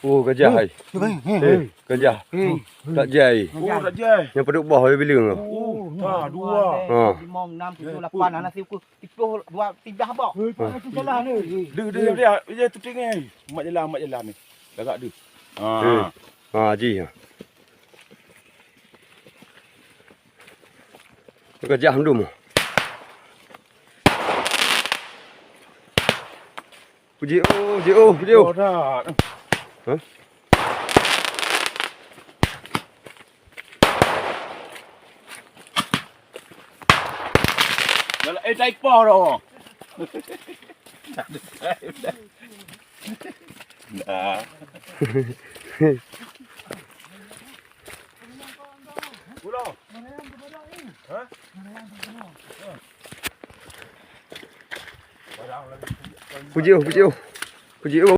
Oh gajah hai. Gajah. Tak jai. Oh tak jai. Yang peduk bawah habis bilang. Oh, tak dua. Ha. 5, 6, 7, 8, anak siku 10, 2, 3 habak. Itu jalan ni. Dia tu tinggal. Mak jalan ni. Agak dia. Ha ji. Gajah mendum. Puji oh. Oh dah. Ha? Jalan typo dah. Dah. Pulau. Ha? Puji oh.